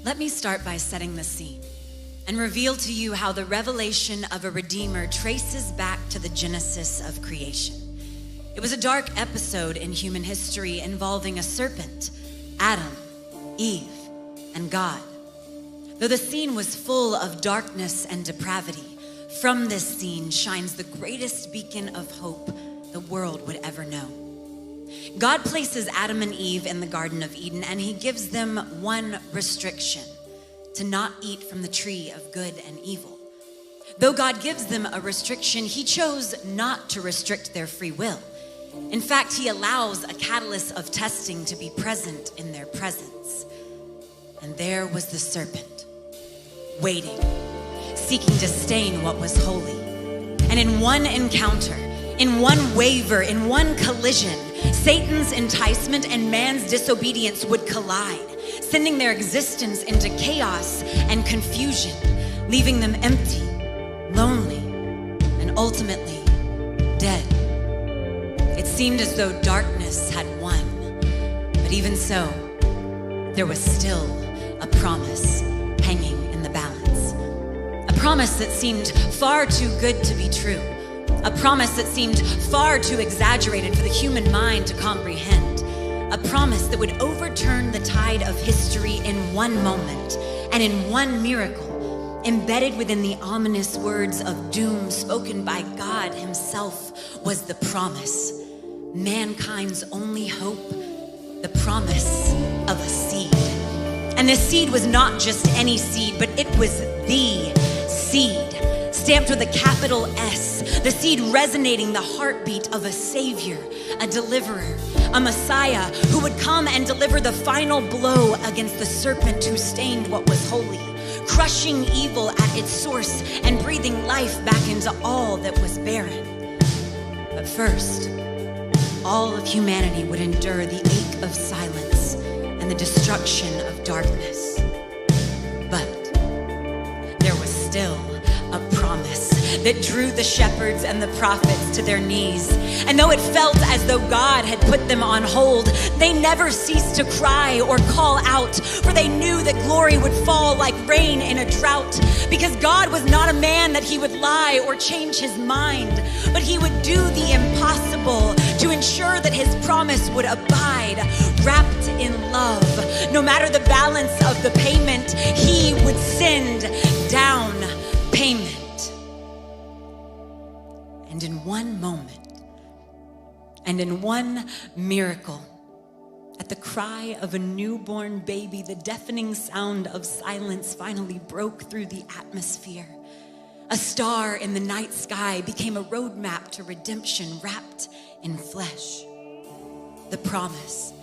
Let me start by setting the scene and reveal to you how the revelation of a Redeemer traces back to the genesis of creation. It was a dark episode in human history involving a serpent, Adam, Eve, and God. Though the scene was full of darkness and depravity, from this scene shines the greatest beacon of hope the world would ever know. God places Adam and Eve in the Garden of Eden, and he gives them one restriction: to not eat from the tree of good and evil. Though God gives them a restriction, he chose not to restrict their free will. In fact, he allows a catalyst of testing to be present in their presence. And there was the serpent, waiting, seeking to stain what was holy. And in one encounter, in one waver, in one collision, Satan's enticement and man's disobedience would collide, sending their existence into chaos and confusion, leaving them empty, lonely, and ultimately dead. It seemed as though darkness had won, but even so, there was still a promise hanging in the balance. A promise that seemed far too good to be true. A promise that seemed far too exaggerated for the human mind to comprehend. A promise that would overturn the tide of history in one moment and in one miracle, embedded within the ominous words of doom spoken by God himself was the promise. Mankind's only hope, the promise of a seed. And this seed was not just any seed, but it was the seed, stamped with a capital S, the seed resonating the heartbeat of a savior, a deliverer, a Messiah who would come and deliver the final blow against the serpent who stained what was holy, crushing evil at its source and breathing life back into all that was barren. But first, all of humanity would endure the ache of silence and the destruction of darkness. But there was still a promise that drew the shepherds and the prophets to their knees. And though it felt as though God had put them on hold, they never ceased to cry or call out, for they knew that glory would fall like rain in a drought, because God was not a man that he would lie or change his mind, but he would do the impossible to ensure that his promise would abide, wrapped in love. No matter the balance of the payment, he would send down payment. And in one moment, and in one miracle, at the cry of a newborn baby, the deafening sound of silence finally broke through the atmosphere. A star in the night sky became a roadmap to redemption wrapped in flesh. The promise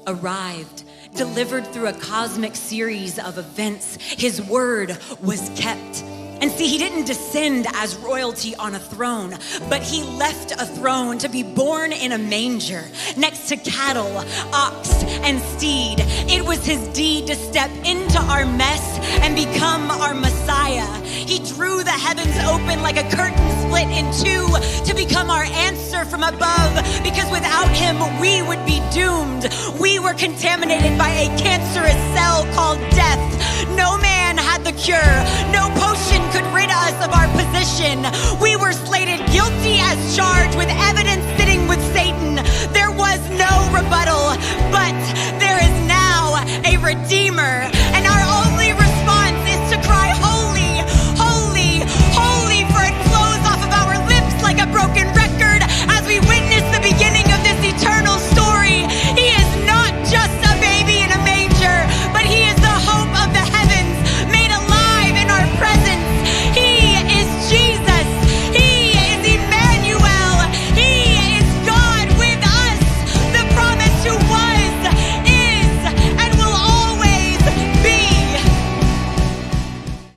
arrived, delivered through a cosmic series of events. His word was kept. And see, he didn't descend as royalty on a throne, but he left a throne to be born in a manger next to cattle, ox, and steed. It was his deed to step into our mess and become our Messiah. He drew the heavens open like a curtain split in two to become our answer from above, because without him, we would be doomed. We were contaminated by a cancerous cell called death. No man had the cure. No potion could rid us of our position. We